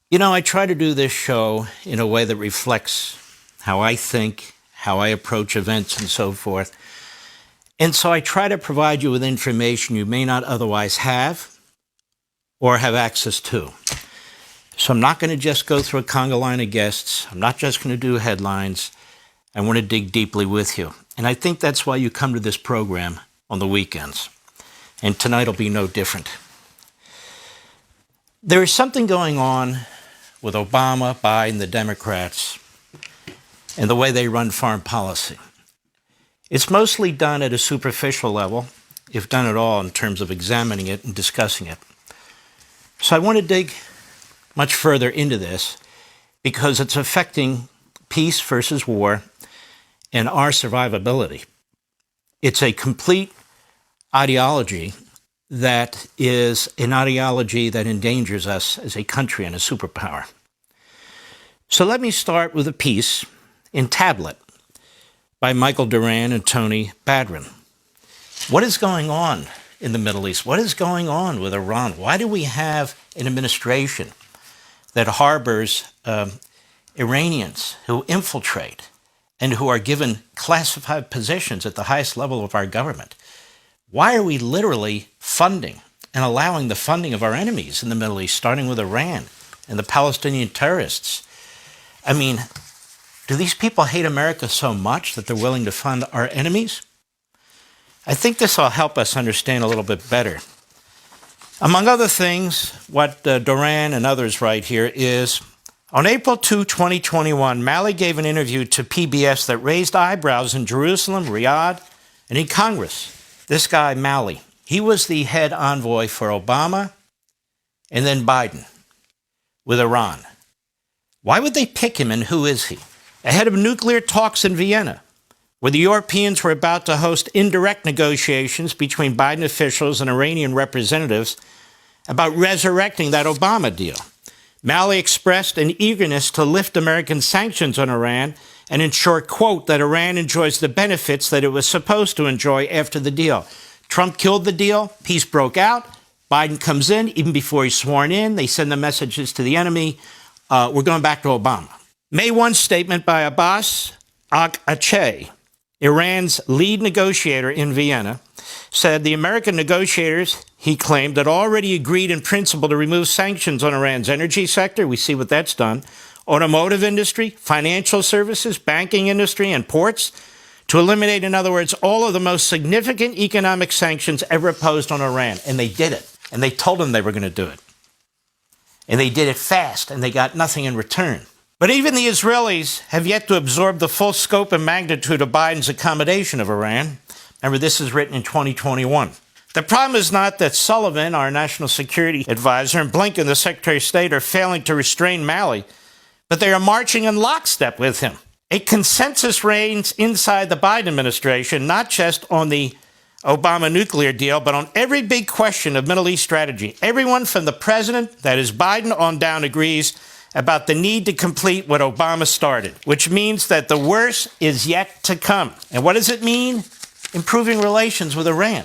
You know, I try to do this show in a way that reflects how I think, how I approach events, and so forth. And so I try to provide you with information you may not otherwise have or have access to. So I'm not going to just go through a conga line of guests. I'm not just going to do headlines. I want to dig deeply with you. And I think that's why you come to this program on the weekends. And tonight will be no different. There is something going on with Obama, Biden, the Democrats, and the way they run foreign policy. It's mostly done at a superficial level, if done at all, in terms of examining it and discussing it. So I want to dig much further into this because it's affecting peace versus war and our survivability. It's a complete ideology that is an ideology that endangers us as a country and a superpower. So let me start with a piece in Tablet by Michael Doran and Tony Badrin. What is going on in the Middle East? What is going on with Iran? Why do we have an administration that harbors Iranians who infiltrate and who are given classified positions at the highest level of our government? Why are we literally funding and allowing the funding of our enemies in the Middle East, starting with Iran and the Palestinian terrorists? I mean, do these people hate America so much that they're willing to fund our enemies? I think this will help us understand a little bit better. Among other things, what Doran and others write here is, on April 2, 2021, Malley gave an interview to PBS that raised eyebrows in Jerusalem, Riyadh, and in Congress. This guy, Malley, he was the head envoy for Obama and then Biden with Iran. Why would they pick him, and who is he? Ahead of nuclear talks in Vienna, where the Europeans were about to host indirect negotiations between Biden officials and Iranian representatives about resurrecting that Obama deal. Malley expressed an eagerness to lift American sanctions on Iran and ensure, quote, that Iran enjoys the benefits that it was supposed to enjoy after the deal. Trump killed the deal. Peace broke out. Biden comes in. Even before he's sworn in, they send the messages to the enemy. We're going back to Obama. May 1 statement by Abbas Akhache, Iran's lead negotiator in Vienna, said the American negotiators, he claimed, had already agreed in principle to remove sanctions on Iran's energy sector. We see what that's done. Automotive industry, financial services, banking industry, and ports, to eliminate, in other words, all of the most significant economic sanctions ever imposed on Iran. And they did it. And they told them they were going to do it. And they did it fast, and they got nothing in return. But even the Israelis have yet to absorb the full scope and magnitude of Biden's accommodation of Iran. Remember, this is written in 2021. The problem is not that Sullivan, our national security advisor, and Blinken, the Secretary of State, are failing to restrain Malley, but they are marching in lockstep with him. A consensus reigns inside the Biden administration, not just on the Obama nuclear deal, but on every big question of Middle East strategy. Everyone from the president, that is Biden, on down agrees about the need to complete what Obama started, which means that the worst is yet to come. And what does it mean? Improving relations with Iran,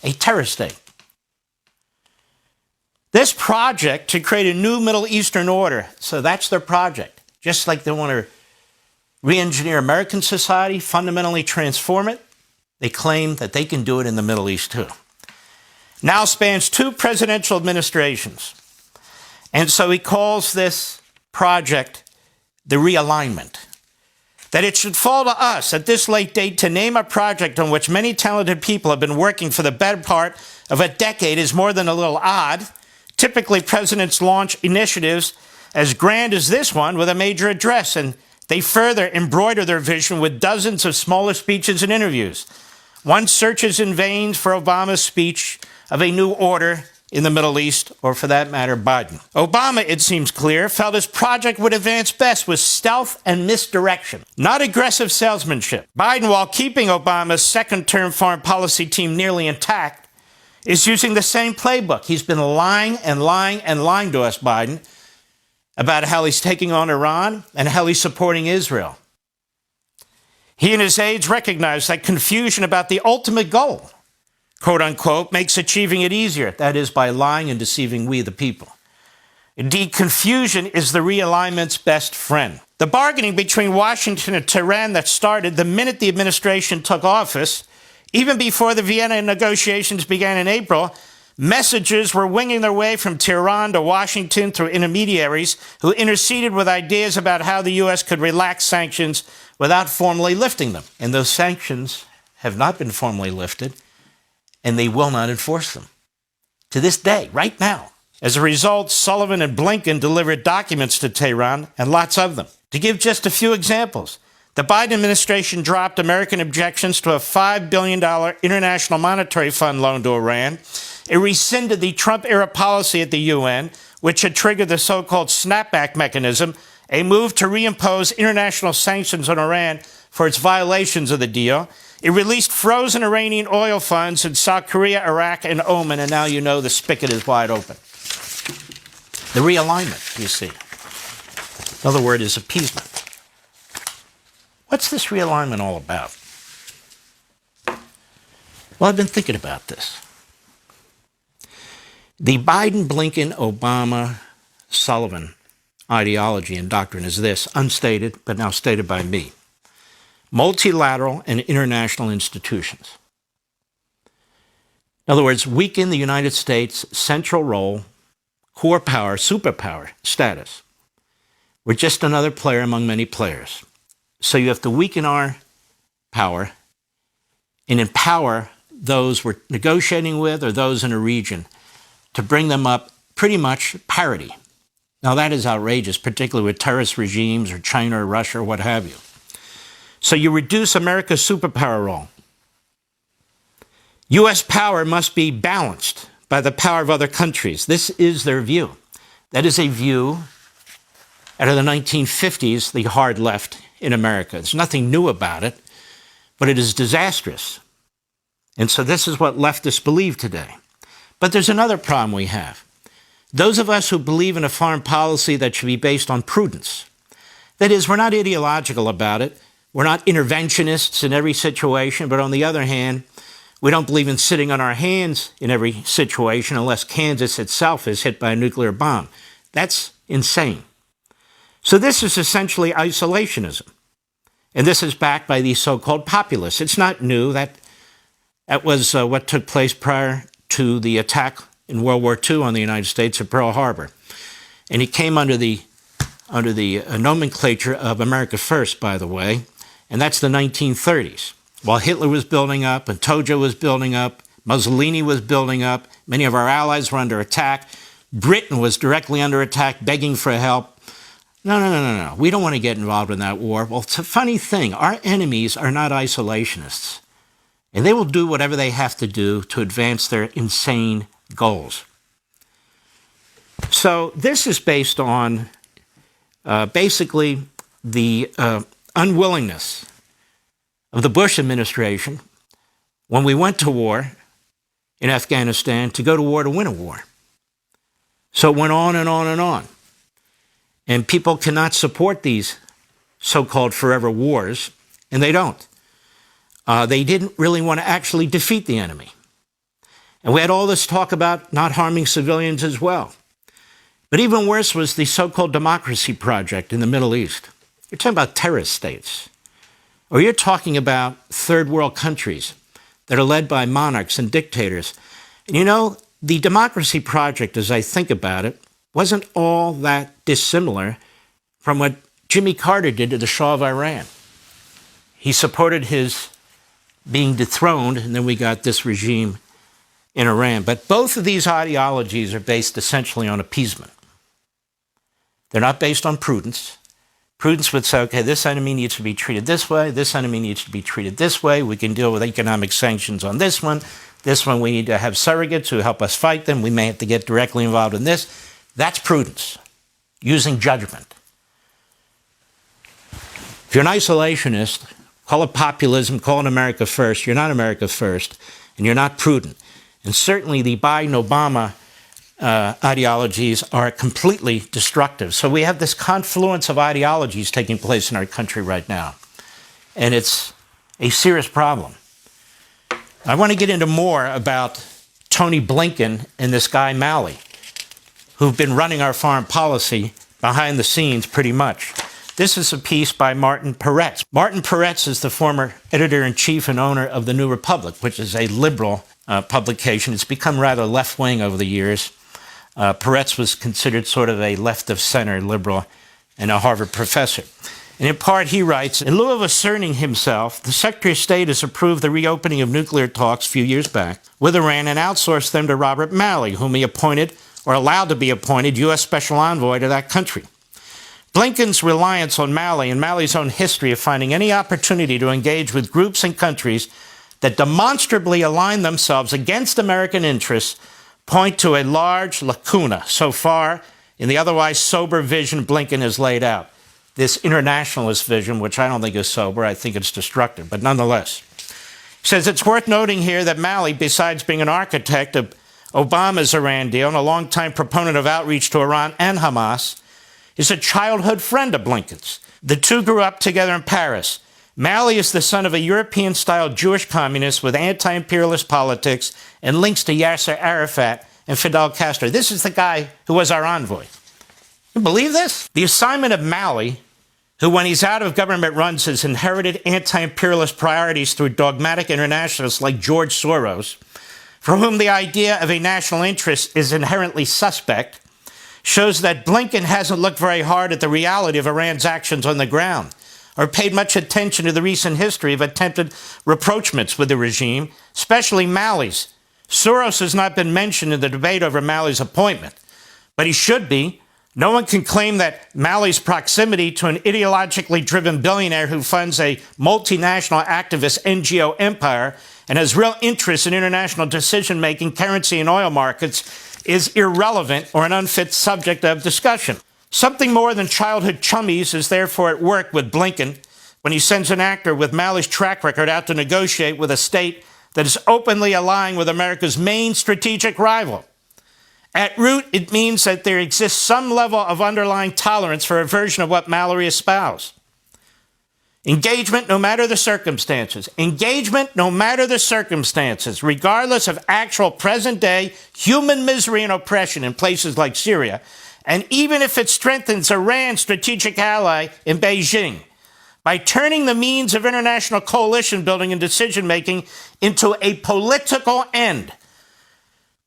a terror state. This project to create a new Middle Eastern order, so that's their project. Just like they want to re-engineer American society, fundamentally transform it, they claim that they can do it in the Middle East too. Now spans 2 presidential administrations. And so he calls this project the realignment. That it should fall to us at this late date to name a project on which many talented people have been working for the better part of a decade is more than a little odd. Typically, presidents launch initiatives as grand as this one with a major address, and they further embroider their vision with dozens of smaller speeches and interviews. One searches in vain for Obama's speech of a new order in the Middle East, or for that matter, Biden. Obama, it seems clear, felt his project would advance best with stealth and misdirection, not aggressive salesmanship. Biden, while keeping Obama's second-term foreign policy team nearly intact, is using the same playbook. He's been lying and lying and lying to us, Biden, about how he's taking on Iran and how he's supporting Israel. He and his aides recognize that confusion about the ultimate goal, quote unquote, makes achieving it easier. That is, by lying and deceiving we, the people. Indeed, confusion is the realignment's best friend. The bargaining between Washington and Tehran that started the minute the administration took office, even before the Vienna negotiations began in April, messages were winging their way from Tehran to Washington through intermediaries who interceded with ideas about how the U.S. could relax sanctions without formally lifting them. And those sanctions have not been formally lifted, and they will not enforce them. To this day, right now. As a result, Sullivan and Blinken delivered documents to Tehran, and lots of them. To give just a few examples, the Biden administration dropped American objections to a $5 billion International Monetary Fund loan to Iran. It rescinded the Trump-era policy at the UN, which had triggered the so-called snapback mechanism, a move to reimpose international sanctions on Iran for its violations of the deal. It released frozen Iranian oil funds in South Korea, Iraq, and Oman, and now you know the spigot is wide open. The realignment, you see. Another word is appeasement. What's this realignment all about? Well, I've been thinking about this. The Biden, Blinken, Obama, Sullivan ideology and doctrine is this, unstated, but now stated by me. Multilateral and international institutions. In other words, weaken the United States' central role, core power, superpower status. We're just another player among many players. So you have to weaken our power and empower those we're negotiating with or those in a region to bring them up pretty much parity. Now that is outrageous, particularly with terrorist regimes or China or Russia or what have you. So you reduce America's superpower role. U.S. power must be balanced by the power of other countries. This is their view. That is a view out of the 1950s, the hard left in America. There's nothing new about it, but it is disastrous. And so this is what leftists believe today. But there's another problem we have. Those of us who believe in a foreign policy that should be based on prudence. That is, we're not ideological about it. We're not interventionists in every situation, but on the other hand, we don't believe in sitting on our hands in every situation unless Kansas itself is hit by a nuclear bomb. That's insane. So this is essentially isolationism. And this is backed by these so-called populists. It's not new. That was what took place prior to the attack in World War II on the United States at Pearl Harbor. And it came under the nomenclature of America First, by the way, and that's the 1930s. While Hitler was building up, and Tojo was building up, Mussolini was building up, many of our allies were under attack, Britain was directly under attack, begging for help. No. We don't want to get involved in that war. Well, it's a funny thing. Our enemies are not isolationists, and they will do whatever they have to do to advance their insane goals. So this is based on basically the unwillingness of the Bush administration, when we went to war in Afghanistan, to go to war to win a war. So it went on and on and on. And people cannot support these so-called forever wars, and they don't. They didn't really want to actually defeat the enemy. And we had all this talk about not harming civilians as well. But even worse was the so-called democracy project in the Middle East. You're talking about terrorist states. Or you're talking about third world countries that are led by monarchs and dictators. And you know, the democracy project, as I think about it, wasn't all that dissimilar from what Jimmy Carter did to the Shah of Iran. He supported his being dethroned, and then we got this regime in Iran. But both of these ideologies are based essentially on appeasement. They're not based on prudence. Prudence would say, okay, this enemy needs to be treated this way, this enemy needs to be treated this way, we can deal with economic sanctions on this one we need to have surrogates who help us fight them, we may have to get directly involved in this. That's prudence, using judgment. If you're an isolationist, call it populism, call it America First, you're not America First, and you're not prudent. And certainly the Biden-Obama ideologies are completely destructive. So we have this confluence of ideologies taking place in our country right now. And it's a serious problem. I want to get into more about Tony Blinken and this guy Malley. who've been running our foreign policy behind the scenes pretty much. This is a piece by Martin Peretz. Martin Peretz is the former editor-in-chief and owner of The New Republic, which is a liberal publication. It's become rather left-wing over the years. Peretz was considered sort of a left-of-center liberal and a Harvard professor. And in part, he writes, in lieu of asserting himself, the Secretary of State has approved the reopening of nuclear talks a few years back with Iran and outsourced them to Robert Malley, whom he appointed, or allowed to be appointed, U.S. Special Envoy to that country. Blinken's reliance on Malley and Malley's own history of finding any opportunity to engage with groups and countries that demonstrably align themselves against American interests point to a large lacuna so far in the otherwise sober vision Blinken has laid out. This internationalist vision, which I don't think is sober, I think it's destructive, but nonetheless. He says it's worth noting here that Malley, besides being an architect of Obama's Iran deal and a longtime proponent of outreach to Iran and Hamas, is a childhood friend of Blinken's. The two grew up together in Paris. Malley is the son of a European-style Jewish communist with anti-imperialist politics and links to Yasser Arafat and Fidel Castro. This is the guy who was our envoy. You believe this? The assignment of Malley, who when he's out of government runs his inherited anti-imperialist priorities through dogmatic internationalists like George Soros, for whom the idea of a national interest is inherently suspect, shows that Blinken hasn't looked very hard at the reality of Iran's actions on the ground or paid much attention to the recent history of attempted rapprochements with the regime, especially Malley's. Soros has not been mentioned in the debate over Malley's appointment, but he should be. No one can claim that Malley's proximity to an ideologically driven billionaire who funds a multinational activist NGO empire and has real interest in international decision-making, currency, and oil markets is irrelevant or an unfit subject of discussion. Something more than childhood chummies is therefore at work with Blinken when he sends an actor with Malley's track record out to negotiate with a state that is openly allying with America's main strategic rival. At root, it means that there exists some level of underlying tolerance for a version of what Malley espoused. Engagement no matter the circumstances. Engagement no matter the circumstances, regardless of actual present-day human misery and oppression in places like Syria, and even if it strengthens Iran's strategic ally in Beijing, by turning the means of international coalition building and decision-making into a political end.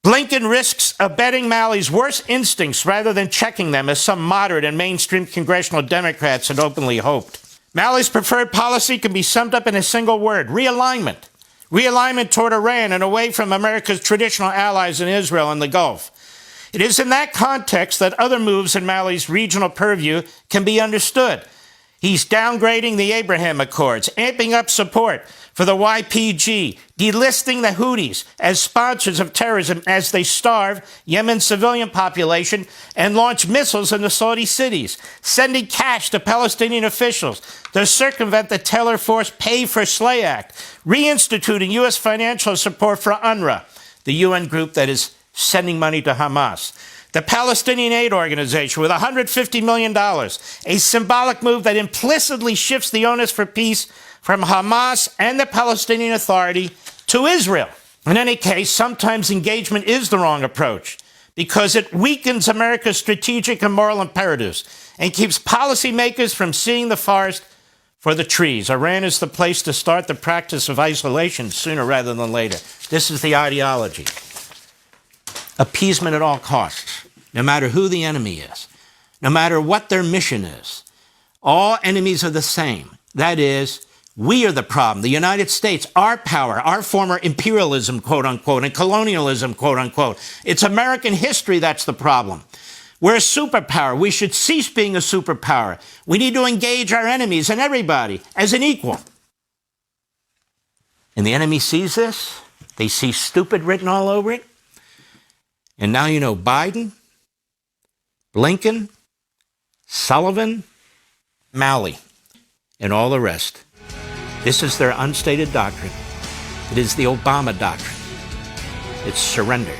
Blinken risks abetting Malley's worst instincts rather than checking them, as some moderate and mainstream congressional Democrats had openly hoped. Malley's preferred policy can be summed up in a single word: realignment. Realignment toward Iran and away from America's traditional allies in Israel and the Gulf. It is in that context that other moves in Malley's regional purview can be understood. He's downgrading the Abraham Accords, amping up support for the YPG, delisting the Houthis as sponsors of terrorism as they starve Yemen's civilian population and launch missiles into Saudi cities, sending cash to Palestinian officials to circumvent the Taylor Force Pay for Slay Act, reinstituting U.S. financial support for UNRWA, the UN group that is sending money to Hamas. The Palestinian Aid Organization with $150 million, a symbolic move that implicitly shifts the onus for peace from Hamas and the Palestinian Authority to Israel. In any case, sometimes engagement is the wrong approach because it weakens America's strategic and moral imperatives and keeps policymakers from seeing the forest for the trees. Iran is the place to start the practice of isolation sooner rather than later. This is the ideology. Appeasement at all costs, no matter who the enemy is, no matter what their mission is. All enemies are the same. That is, we are the problem. The United States, our power, our former imperialism, quote unquote, and colonialism, quote unquote. It's American history that's the problem. We're a superpower. We should cease being a superpower. We need to engage our enemies and everybody as an equal. And the enemy sees this. They see stupid written all over it. And now you know Biden, Blinken, Sullivan, Malley, and all the rest. This is their unstated doctrine. It is the Obama doctrine. It's surrender.